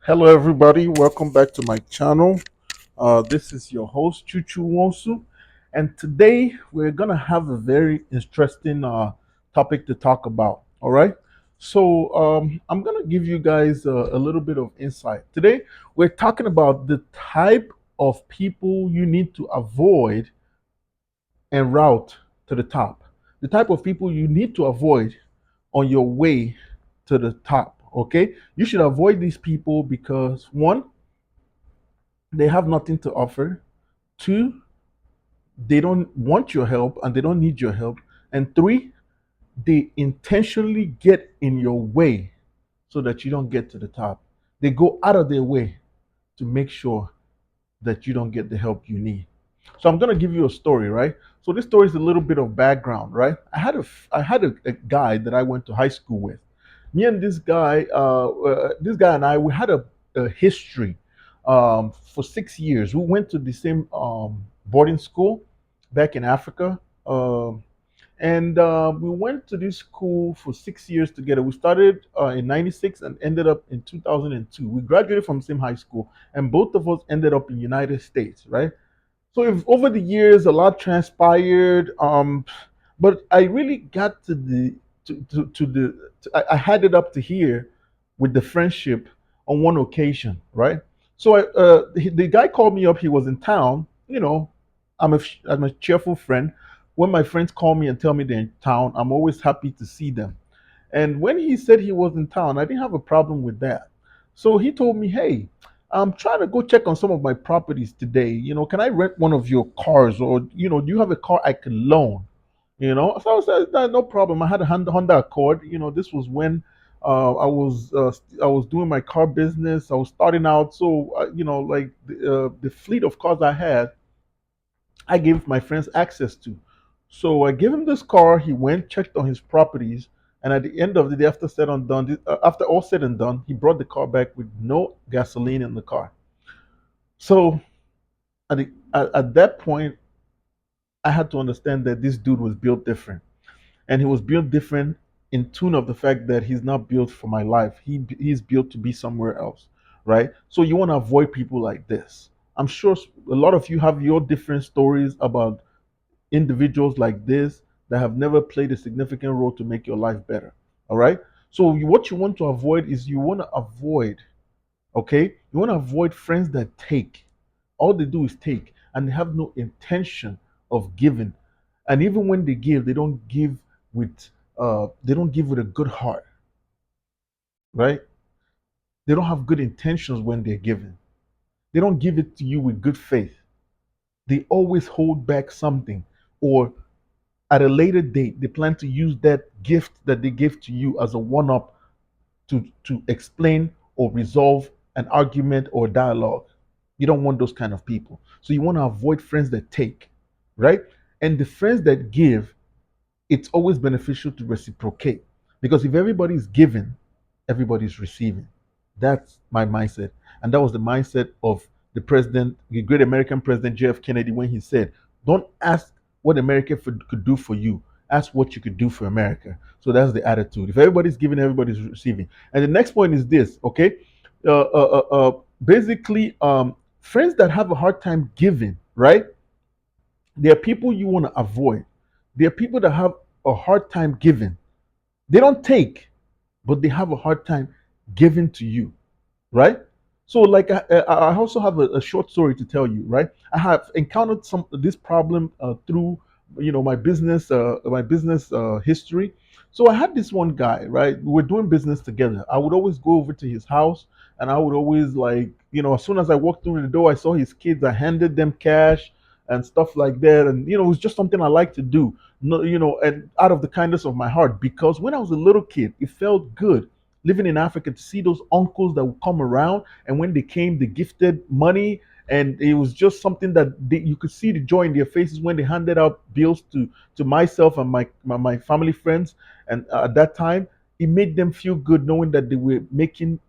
Hello, everybody. Welcome back to my channel. This is your host, Chu-Chu, and today we're gonna have a very interesting topic to talk about. All right. So I'm gonna give you guys a little bit of insight. Today we're talking about the type of people you need to avoid and route to the top. The type of people you need to avoid on your way to the top. Okay. You should avoid these people because one, they have nothing to offer. Two, they don't want your help and they don't need your help. And three, they intentionally get in your way so that you don't get to the top. They go out of their way to make sure that you don't get the help you need. So I'm gonna give you a story, right? So this story is a little bit of background, right? I had a guy that I went to high school with. Me and this guy and I, we had a history for 6 years. We went to the same boarding school back in Africa. And we went to this school for 6 years together. We started in '96 and ended up in 2002. We graduated from the same high school, and both of us ended up in United States, right? So if over the years a lot transpired, but I really got to the to the to, I had it up to here with the friendship on one occasion, right? So the guy called me up. He was in town. I'm a cheerful friend. When my friends call me and tell me they're in town, I'm always happy to see them. And when he said he was in town, I didn't have a problem with that. So he told me, "Hey, I'm trying to go check on some of my properties today. Can I rent one of your cars, or do you have a car I can loan?" So I said, "No problem." I had a Honda Accord. This was when I was doing my car business. I was starting out, so like the fleet of cars I had, I gave my friends access to. So I gave him this car. He went, checked on his properties, and at the end of the day, after all said and done, he brought the car back with no gasoline in the car. So at that point, I had to understand that this dude was built different, and he was built different in tune of the fact that he's not built for my life. He's built to be somewhere else, right? So you want to avoid people like this. I'm sure a lot of you have your different stories about individuals like this that have never played a significant role to make your life better. All right. So what you want to avoid is you want to avoid, okay? You want to avoid friends that take. All they do is take, and they have no intention of giving. And even when they give, with they don't give with a good heart, right? They don't have good intentions when they're giving. They don't give it to you with good faith. They always hold back something, or at a later date, they plan to use that gift that they gave to you as a one up to explain or resolve an argument or dialogue. You don't want those kind of people. So you want to avoid friends that take, right? And the friends that give, it's always beneficial to reciprocate, because if everybody's giving, everybody's receiving. That's my mindset. And that was the mindset of the great American president JF Kennedy, when he said, "Don't ask what America could do for you. Ask what you could do for America." So that's the attitude. If everybody's giving, everybody's receiving. And the next point is this, okay? Basically, friends that have a hard time giving, right? There are people you want to avoid. There are people that have a hard time giving. They don't take, but they have a hard time giving to you, right? So, like, I also have a short story to tell you, right? I have encountered this problem through, my business history. So I had this one guy, right? We were doing business together. I would always go over to his house, and I would always, like, as soon as I walked through the door, I saw his kids. I handed them cash and stuff like that, and it was just something I like to do. No, and out of the kindness of my heart, because when I was a little kid, it felt good living in Africa to see those uncles that would come around, and when they came, they gifted money, and it was just something that you could see the joy in their faces when they handed out bills to myself and my family friends. And at that time, it made them feel good knowing that they were making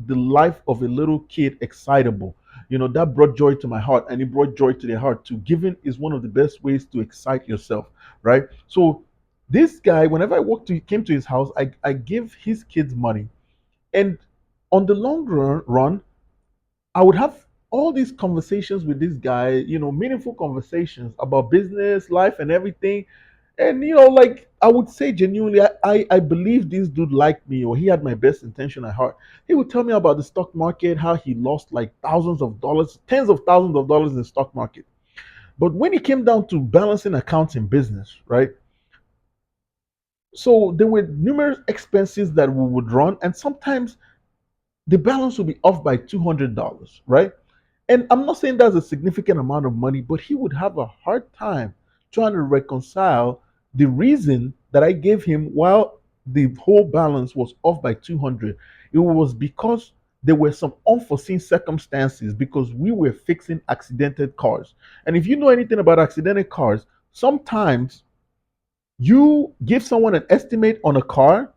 the life of a little kid excitable. That brought joy to my heart, and it brought joy to their heart too. Giving is one of the best ways to excite yourself, right? So this guy, whenever came to his house, I give his kids money. And On the long run, I would have all these conversations with this guy, meaningful conversations about business, life, and everything. And like I would say genuinely, I believe this dude liked me, or he had my best intention at heart. He would tell me about the stock market, how he lost like thousands of dollars, tens of thousands of dollars in the stock market. But when it came down to balancing accounts in business, right? So there were numerous expenses that we would run, and sometimes the balance would be off by $200, right? And I'm not saying that's a significant amount of money, but he would have a hard time trying to reconcile the reason that I gave him while the whole balance was off by 200. It was because there were some unforeseen circumstances because we were fixing accidented cars. And if you know anything about accidented cars, sometimes you give someone an estimate on a car.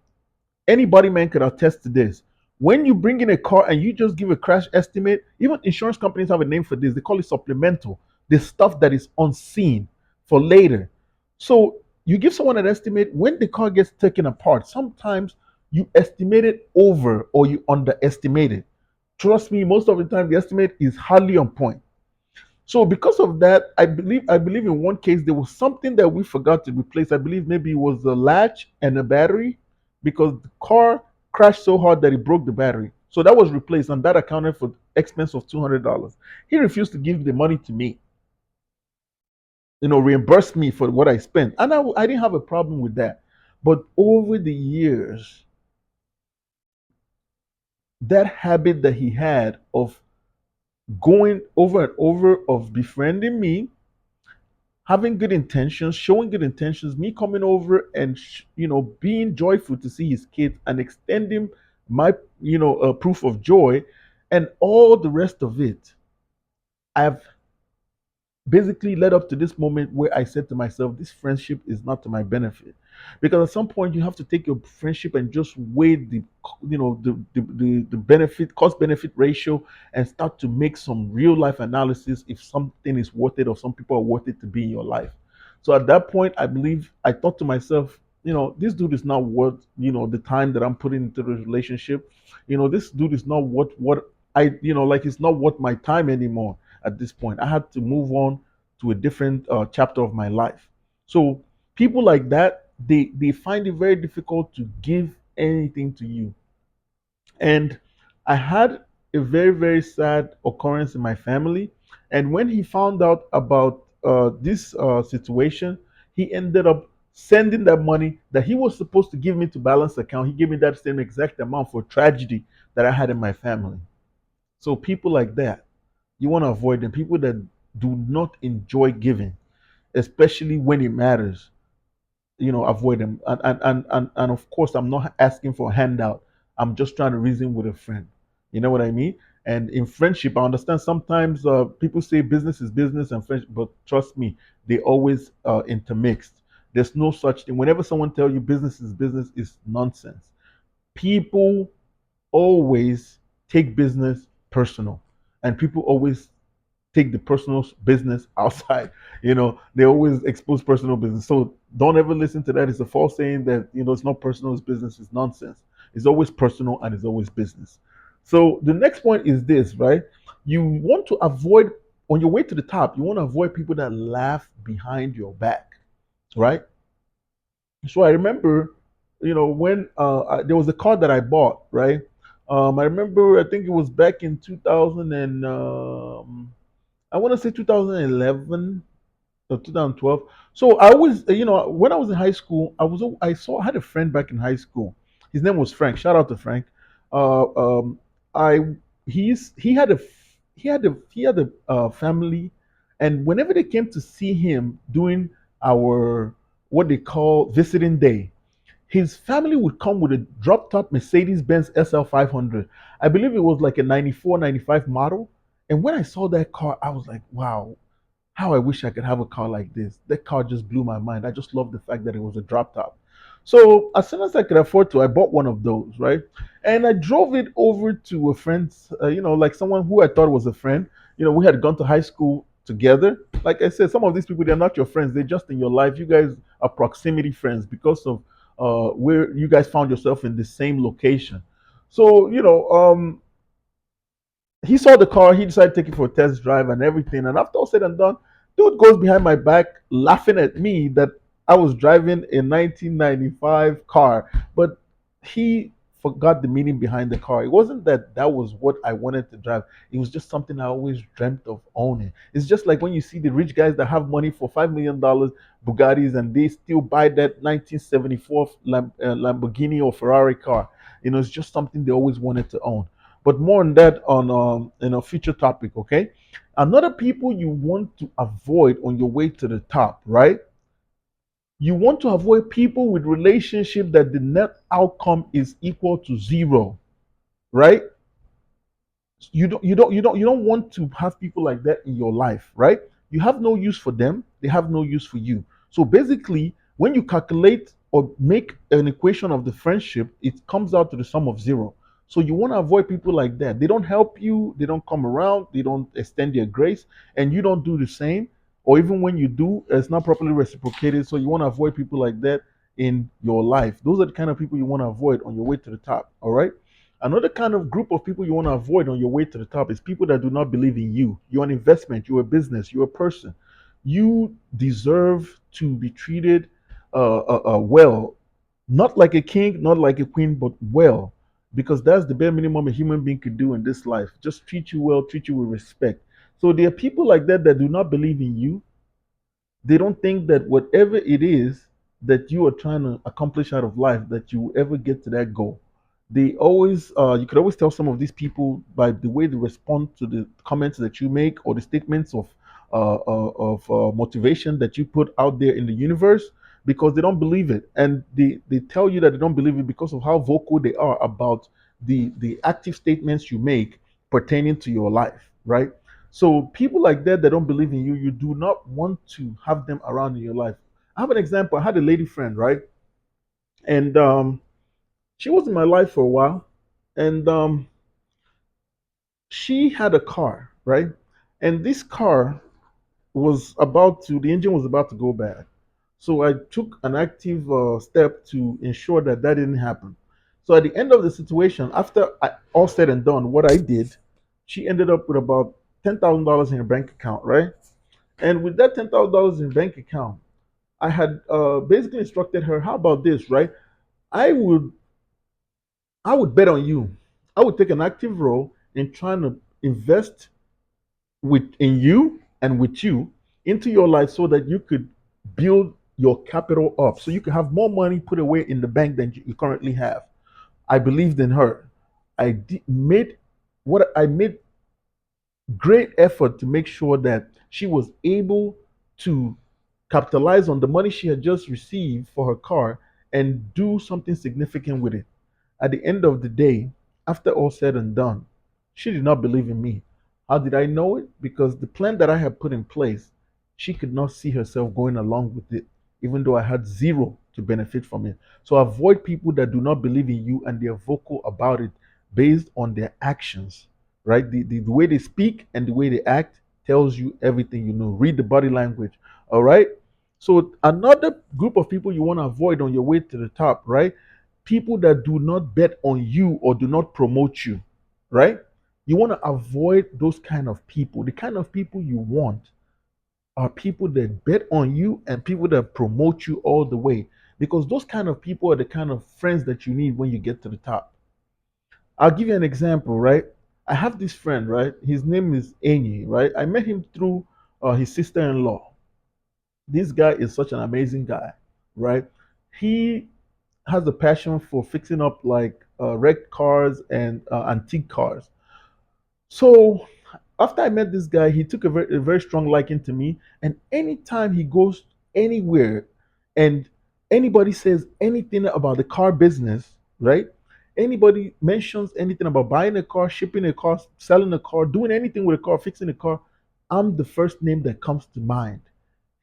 Anybody man could attest to this. When you bring in a car and you just give a crash estimate, even insurance companies have a name for this. They call it supplemental. The stuff that is unseen for later. So you give someone an estimate when the car gets taken apart. Sometimes you estimate it over or you underestimate it. Trust me, most of the time the estimate is hardly on point. So because of that, I believe in one case there was something that we forgot to replace. I believe maybe it was a latch and a battery because the car crashed so hard that it broke the battery. So that was replaced and that accounted for the expense of $200. He refused to give the money to me, reimburse me for what I spent. And I didn't have a problem with that. But over the years, that habit that he had of going over and over of befriending me, having good intentions, showing good intentions, me coming over and being joyful to see his kids and extending my proof of joy, and all the rest of it, I've basically led up to this moment where I said to myself, this friendship is not to my benefit. Because at some point you have to take your friendship and just weigh the benefit, cost benefit ratio, and start to make some real life analysis if something is worth it or some people are worth it to be in your life. So at that point, I believe I thought to myself, this dude is not worth, the time that I'm putting into the relationship. This dude is not what like it's not worth my time anymore at this point. I had to move on to a different chapter of my life. So people like that, they find it very difficult to give anything to you. And I had a very very sad occurrence in my family. And when he found out about this situation, he ended up sending that money that he was supposed to give me to balance account. He gave me that same exact amount for tragedy that I had in my family. So people like that, you want to avoid them. People that do not enjoy giving, especially when it matters. Avoid them. And of course, I'm not asking for a handout. I'm just trying to reason with a friend. You know what I mean? And in friendship, I understand sometimes people say business is business and friendship, but trust me, they always intermixed. There's no such thing. Whenever someone tells you business is business, it's nonsense. People always take business personal, and people always take the personal business outside. They always expose personal business. So don't ever listen to that. It's a false saying that it's not personal, it's business. It's nonsense. It's always personal and it's always business. So the next point is this, right? You want to avoid, on your way to the top, you want to avoid people that laugh behind your back, right? So I remember, when there was a car that I bought, right? I remember, I think it was back in 2000 and I want to say 2011 or 2012. So I was, when I was in high school, I had a friend back in high school. His name was Frank. Shout out to Frank. Uh, um, I he had a family, and whenever they came to see him doing our what they call visiting day, his family would come with a drop top Mercedes Benz SL 500. I believe it was like a 94, 95 model. And when I saw that car, I was like, wow, how I wish I could have a car like this. That car just blew my mind. I just love the fact that it was a drop top. So as soon as I could afford to, I bought one of those, right? And I drove it over to a friend's, like someone who I thought was a friend. We had gone to high school together. Like I said, some of these people, they're not your friends. They're just in your life. You guys are proximity friends because of where you guys found yourself in the same location. So, he saw the car, he decided to take it for a test drive and everything. And after all said and done, dude goes behind my back laughing at me that I was driving a 1995 car. But he forgot the meaning behind the car. It wasn't that that was what I wanted to drive. It was just something I always dreamt of owning. It's just like when you see the rich guys that have money for $5 million Bugattis and they still buy that 1974 Lamborghini or Ferrari car. It's just something they always wanted to own. But more on that on a future topic. Okay, another people you want to avoid on your way to the top, right? You want to avoid people with relationship that the net outcome is equal to zero, right? You don't want to have people like that in your life, right? You have no use for them, they have no use for you. So basically, when you calculate or make an equation of the friendship, it comes out to the sum of zero. So you want to avoid people like that. They don't help you, they don't come around, they don't extend their grace, and you don't do the same. Or even when you do, it's not properly reciprocated. So you want to avoid people like that in your life. Those are the kind of people you want to avoid on your way to the top. All right. Another kind of group of people you want to avoid on your way to the top is people that do not believe in you. You're an investment, you're a business, you're a person. You deserve to be treated well, not like a king, not like a queen, but well, because that's the bare minimum a human being could do in this life. Just treat you well, treat you with respect. So there are people like that that do not believe in you. They don't think that whatever it is that you are trying to accomplish out of life, that you will ever get to that goal. They always you could always tell some of these people by the way they respond to the comments that you make or the statements of motivation that you put out there in the universe, because they don't believe it, and they tell you that they don't believe it because of how vocal they are about the active statements you make pertaining to your life, right? So people like that that don't believe in you, you do not want to have them around in your life. I have an example. I had a lady friend, right? And she was in my life for a while, and she had a car, right? And this car the engine was about to go bad. So I took an active step to ensure that that didn't happen. So at the end of the situation, after all said and done, what I did, she ended up with about $10,000 in her bank account, right? And with that $10,000 in bank account, I had basically instructed her, how about this, right? I would I would bet on you. I would take an active role in trying to invest in you and with you into your life so that you could build your capital up, so you could have more money put away in the bank than you currently have. I believed in her. I made great effort to make sure that she was able to capitalize on the money she had just received for her car and do something significant with it. At the end of the day, after all said and done, she did not believe in me. How did I know it? Because the plan that I had put in place, she could not see herself going along with it, even though I had zero to benefit from it. So avoid people that do not believe in you and they're vocal about it based on their actions, right? The way they speak and the way they act tells you everything you know. Read the body language, all right? So another group of people you want to avoid on your way to the top, right? People that do not bet on you or do not promote you, right? You want to avoid those kind of people. The kind of people you want are people that bet on you and people that promote you all the way, because those kind of people are the kind of friends that you need when you get to the top. I'll give you an example, right? I have this friend, right? His name is Enyi, right? I met him through his sister-in-law. This guy is such an amazing guy, right? He has a passion for fixing up like wrecked cars and antique cars. So after I met this guy, he took a very strong liking to me. And anytime he goes anywhere and anybody says anything about the car business, right? Anybody mentions anything about buying a car, shipping a car, selling a car, doing anything with a car, fixing a car, I'm the first name that comes to mind.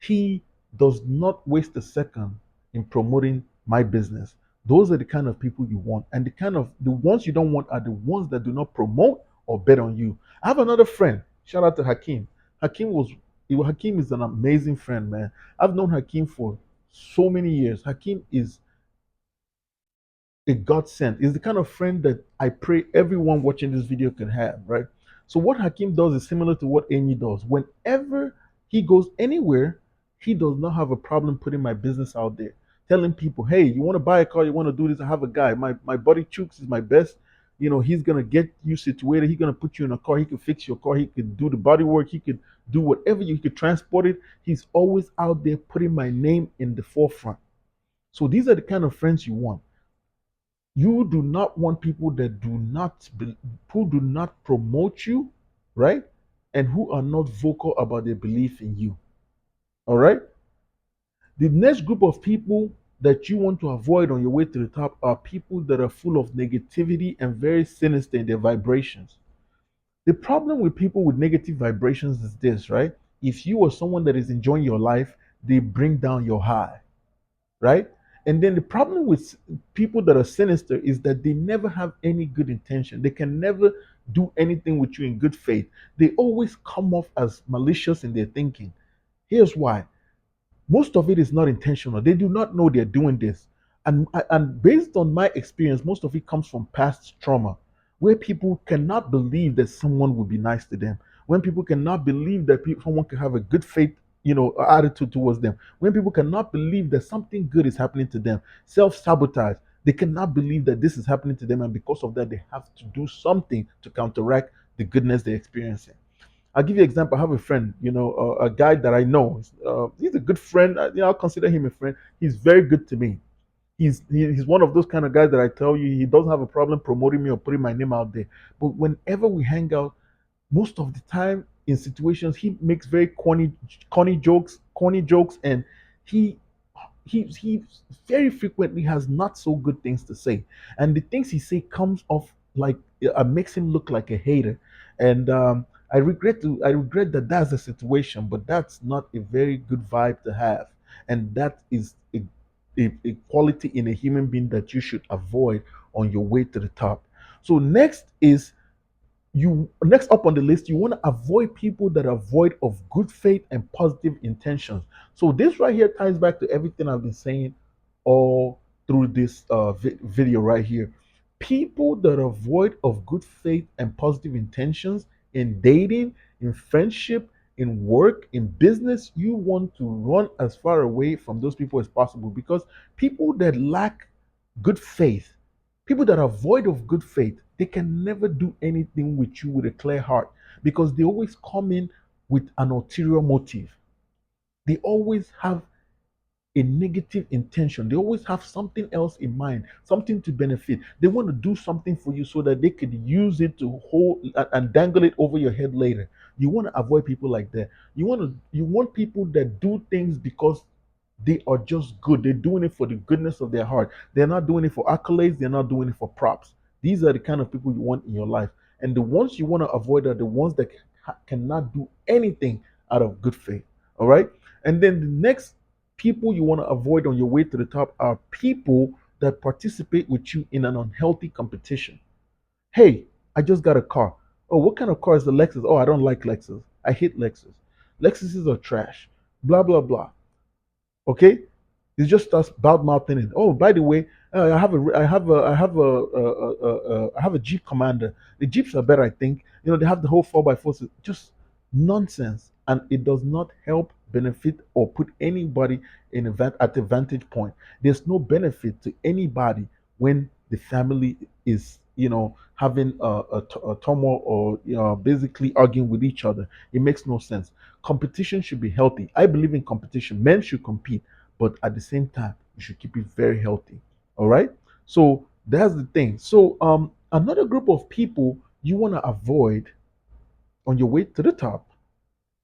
He does not waste a second in promoting my business. Those are the kind of people you want. And the ones you don't want are the ones that do not promote or bet on you. I have another friend. Shout out to Hakeem. Hakeem is an amazing friend, man. I've known Hakeem for so many years. Hakeem is a godsend. Is the kind of friend that I pray everyone watching this video can have, right? So what Hakim does is similar to what Enyi does. Whenever he goes anywhere, he does not have a problem putting my business out there, telling people, "Hey, you want to buy a car? You want to do this? I have a guy. My buddy Chooks is my best. He's gonna get you situated. He's gonna put you in a car. He could fix your car. He could do the body work. He could do whatever you could transport it. He's always out there putting my name in the forefront. So these are the kind of friends you want. You do not want people that who do not promote you, right? And who are not vocal about their belief in you. All right? The next group of people that you want to avoid on your way to the top are people that are full of negativity and very sinister in their vibrations. The problem with people with negative vibrations is this, right? If you are someone that is enjoying your life, they bring down your high, right? And then the problem with people that are sinister is that they never have any good intention. They can never do anything with you in good faith. They always come off as malicious in their thinking. Here's why: most of it is not intentional. They do not know they're doing this. And based on my experience, most of it comes from past trauma, where people cannot believe that someone would be nice to them, when people cannot believe that someone can have a good faith, attitude towards them, when people cannot believe that something good is happening to them, self-sabotage. They cannot believe that this is happening to them, and because of that, they have to do something to counteract the goodness they're experiencing. I'll give you an example. I have a friend, a guy that I know. He's a good friend. I'll consider him a friend. He's very good to me. He's one of those kind of guys that I tell you he doesn't have a problem promoting me or putting my name out there. But whenever we hang out, most of the time in situations he makes very corny jokes, and he he very frequently has not so good things to say, and the things he say comes off like makes him look like a hater. And I regret that that's the situation, but that's not a very good vibe to have, and that is a quality in a human being that you should avoid on your way to the top. So next up on the list, you want to avoid people that are void of good faith and positive intentions. So this right here ties back to everything I've been saying all through this video right here. People that are void of good faith and positive intentions in dating, in friendship, in work, in business, you want to run as far away from those people as possible, because people that lack good faith, people that are void of good faith, they can never do anything with you with a clear heart, because they always come in with an ulterior motive. They always have a negative intention. They always have something else in mind, something to benefit. They want to do something for you so that they could use it to hold and dangle it over your head later. You want to avoid people like that. You want people that do things because they are just good. They're doing it for the goodness of their heart. They're not doing it for accolades. They're not doing it for props. These are the kind of people you want in your life. And the ones you want to avoid are the ones that cannot do anything out of good faith. All right. And then the next people you want to avoid on your way to the top are people that participate with you in an unhealthy competition. Hey, I just got a car. Oh, what kind of car is the Lexus? Oh, I don't like Lexus. I hate Lexus. Lexuses are trash. Blah blah blah. Okay, it just starts bad mouthing it. Oh, by the way, I have a Jeep Commander. The Jeeps are better, I think. They have the whole 4x4. Just nonsense, and it does not help, benefit, or put anybody at the vantage point. There's no benefit to anybody when the family is having a turmoil, or basically arguing with each other. It makes no sense. Competition should be healthy. I believe in competition. Men should compete, but at the same time, you should keep it very healthy. All right. So that's the thing. So another group of people you want to avoid on your way to the top,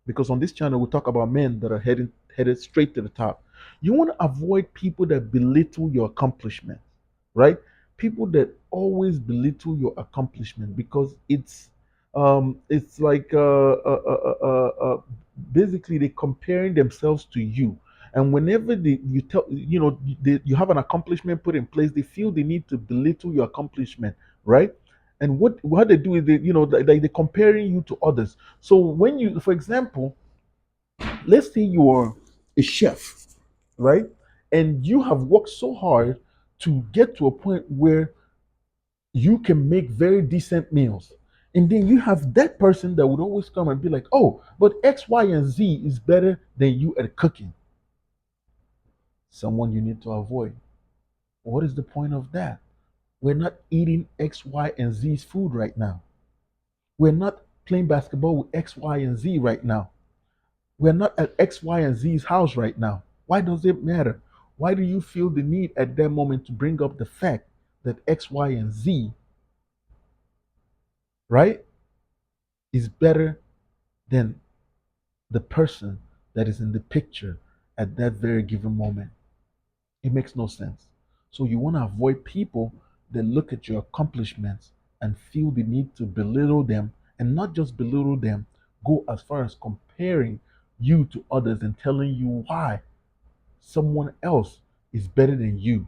because on this channel we talk about men that are headed straight to the top. You want to avoid people that belittle your accomplishment, right? People that always belittle your accomplishment, because it's like basically they comparing themselves to you. And whenever you tell you have an accomplishment put in place, they feel they need to belittle your accomplishment, right? And what they do is they're comparing you to others. So when you, for example, let's say you're a chef, right? And you have worked so hard to get to a point where you can make very decent meals. And then you have that person that would always come and be like, oh, but X, Y, and Z is better than you at cooking. Someone you need to avoid. What is the point of that? We're not eating X, Y, and Z's food right now. We're not playing basketball with X, Y, and Z right now. We're not at X, Y, and Z's house right now. Why does it matter? Why do you feel the need at that moment to bring up the fact that X, Y, and Z, right, is better than the person that is in the picture at that very given moment? It makes no sense. So you want to avoid people that look at your accomplishments and feel the need to belittle them, and not just belittle them, go as far as comparing you to others and telling you why someone else is better than you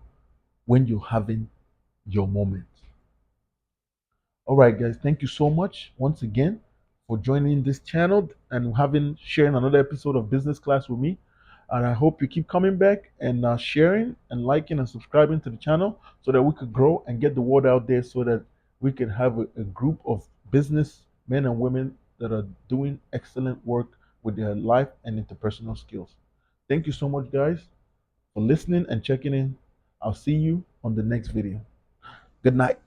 when you're having your moment. All right, guys, thank you so much once again for joining this channel and having sharing another episode of Business Class with me. And I hope you keep coming back and sharing and liking and subscribing to the channel so that we could grow and get the word out there so that we can have a group of business men and women that are doing excellent work with their life and interpersonal skills. Thank you so much, guys, for listening and checking in. I'll see you on the next video. Good night.